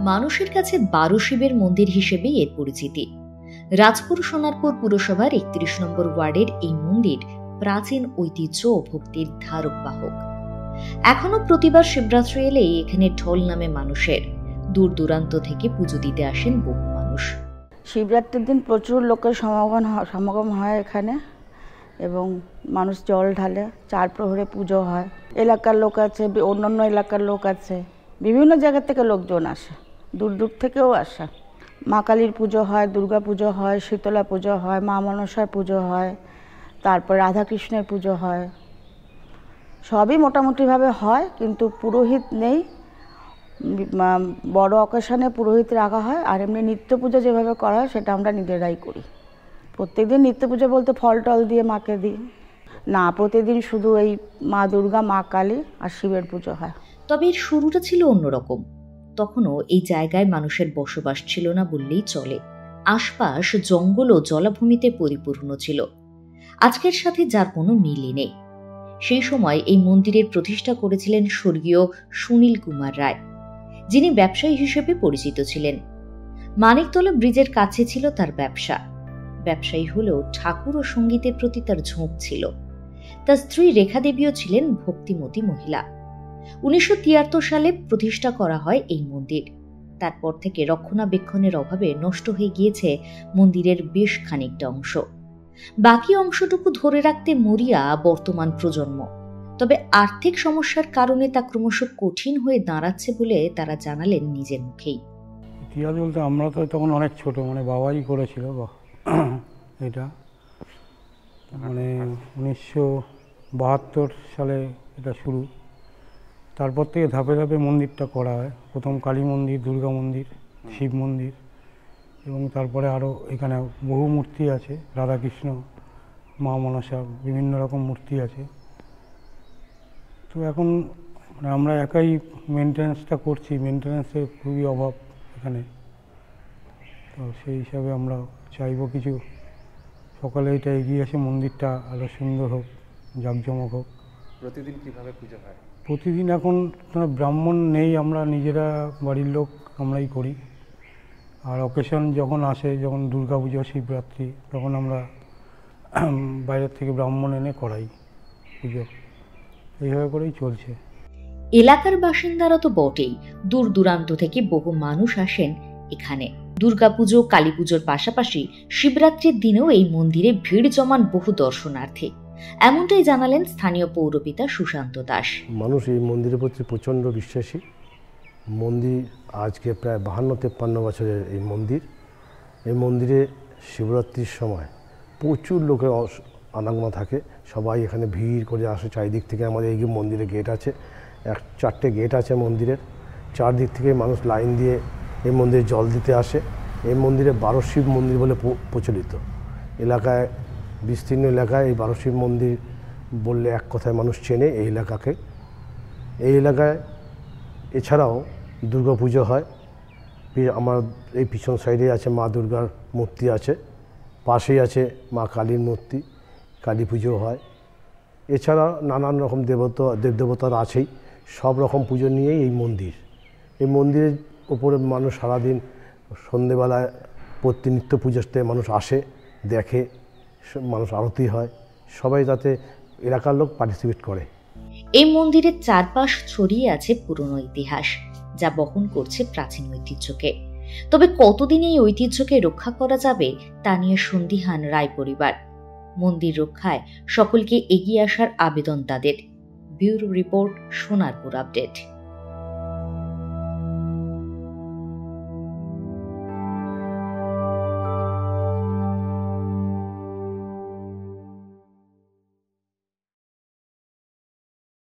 মানুষের কাছে 12 শিবের মন্দির হিসেবেই এর পরিচিতি। রাজপুর সোনারপুর পুরসভার 31 নম্বর ওয়ার্ডের এই মন্দির প্রাচীন ঐতিহ্য ও ভক্তির ধারক বাহক। এখনো প্রতিবার শিবরাত্রি এলেই এখানে ঢল নামে মানুষের। দূর দূরান্ত থেকে পুজো দিতে আসেন বহু মানুষ। শিবরাত্রির দিন প্রচুর লোকের সমাগম হয় এখানে, এবং মানুষ জল ঢালে, 4 প্রহরে পুজো হয়। এলাকার লোক আছে, অন্যান্য এলাকার লোক আছে, বিভিন্ন জায়গা থেকে লোকজন আসে, দূর দূর থেকেও আসে। মা কালীর পুজো হয়, দুর্গা পুজো হয়, শীতলা পুজো হয়, মা মনসার পুজো হয়, তারপর রাধাকৃষ্ণের পুজো হয়। সবই মোটামুটিভাবে হয়, কিন্তু পুরোহিত নেই। বড় অকেশনে পুরোহিত রাখা হয়, আর এমনি নিত্য পুজো যেভাবে করা হয় সেটা আমরা নিজেরাই করি। প্রত্যেকদিন নিত্য পুজো বলতে ফল টল দিয়ে মাকে দিই না, প্রতিদিন শুধু এই মা দুর্গা, মা কালী আর শিবের পুজো হয়। তবে এর শুরুটা ছিল অন্যরকম। তখনও এই জায়গায় মানুষের বসবাস ছিল না বললেই চলে। আশপাশ জঙ্গল ও জলাভূমিতে পরিপূর্ণ ছিল, আজকের সাথে যার কোনো মিলই নেই। সেই সময় এই মন্দিরের প্রতিষ্ঠা করেছিলেন স্বর্গীয় সুনীল কুমার রায়, যিনি ব্যবসায়ী হিসেবে পরিচিত ছিলেন। মানিকতলা ব্রিজের কাছে ছিল তার ব্যবসা। ব্যবসায়ী হলেও ঠাকুর ও সঙ্গীতের প্রতি তার ঝোঁক ছিল। তার স্ত্রী রেখা দেবীও ছিলেন ভক্তিমতী মহিলা। 1973 সালে প্রতিষ্ঠা করা হয় এই মন্দির। তারপর থেকে রক্ষণাবেক্ষণের অভাবে নষ্ট হয়ে গিয়েছে মন্দিরের বেশ খানিকটা অংশ। বাকি অংশটুকু ধরে রাখতে মরিয়া বর্তমান প্রজন্ম। তবে আর্থিক সমস্যার কারণে তা ক্রমশ কঠিন হয়ে দাঁড়াচ্ছে বলে তারা জানালেন নিজের মুখেই। ইতিহাস বলতে আমরা তো তখন অনেক ছোট, বাবাই করেছিল এটা, 1972 সালে এটা শুরু। তারপর থেকে ধাপে ধাপে মন্দিরটা করা হয়। প্রথম কালী মন্দির, দুর্গা মন্দির, শিব মন্দির, এবং তারপরে আরও এখানে বহু মূর্তি আছে, রাধাকৃষ্ণ, মা মনসা, বিভিন্ন রকম মূর্তি আছে। তো এখন আমরা একাই মেনটেন্যান্সটা করছি, মেনটেন্যান্সের খুবই অভাব এখানে। তো সেই হিসাবে আমরা চাইব কিছু সকালে এটা এগিয়ে আসে, মন্দিরটা আরও সুন্দর হোক, জাঁকজমক হোক। প্রতিদিন কীভাবে পুজো হয়? প্রতিদিন এখন ব্রাহ্মণ নেই, আমরা নিজেরা বাড়ির লোক আমরাই করি। আর অকেশন যখন আসে, যখন দুর্গা পুজো, শিবরাত্রি, তখন আমরা বাইরের থেকে ব্রাহ্মণ এনে করাই পুজো। এইভাবে করেই চলছে। এলাকার বাসিন্দারা তো বটেই, দূর দূরান্ত থেকে বহু মানুষ আসেন এখানে। দুর্গাপুজো, কালী পুজোর পাশাপাশি শিবরাত্রির দিনেও এই মন্দিরে ভিড় জমান বহু দর্শনার্থী। এমনটাই জানালেন স্থানীয় পৌরপিতা সুশান্ত দাস। মানুষ এই মন্দিরের প্রতি প্রচণ্ড বিশ্বাসী। মন্দির আজকে প্রায় 52-53 বছরের এই মন্দির। এই মন্দিরে শিবরাত্রির সময় প্রচুর লোকের আনাগোনা থাকে, সবাই এখানে ভিড় করে আসে চারিদিক থেকে। আমাদের এই মন্দিরে গেট আছে, 4টে গেট আছে মন্দিরের। চারদিক থেকে মানুষ লাইন দিয়ে এই মন্দিরে জল দিতে আসে। এই মন্দিরে 12 শিব মন্দির বলে প্রচলিত। এলাকায়, বিস্তীর্ণ এলাকায় এই 12 শিব মন্দির বললে এক কথায় মানুষ চেনে এই এলাকাকে। এই এলাকায় এছাড়াও দুর্গা পুজো হয়। আমার এই পিছন সাইডে আছে মা দুর্গার মূর্তি আছে, পাশেই আছে মা কালীর মূর্তি, কালী পুজো হয়। এছাড়া নানান রকম দেবদেবতারা আছেই। সব রকম পুজো নিয়েই এই মন্দির। এই মন্দিরের উপরে মানুষ সারাদিন সন্ধেবেলায় নিত্য পুজোতে মানুষ আসে, দেখে, মানুষ আরতি হয়, সবাই তাতে এলাকার লোক পার্টিসিপেট করে। এই মন্দিরের চারপাশ ছড়িয়ে আছে পুরনো ইতিহাস, যা বহন করছে প্রাচীন ঐতিহ্যকে। তবে কতদিন এই ঐতিহ্যকে রক্ষা করা যাবে তা নিয়ে সন্দিহান রায় পরিবার। মন্দির রক্ষায় সকলকে এগিয়ে আসার আবেদন তাদের। Bureau report, Sonarpur update.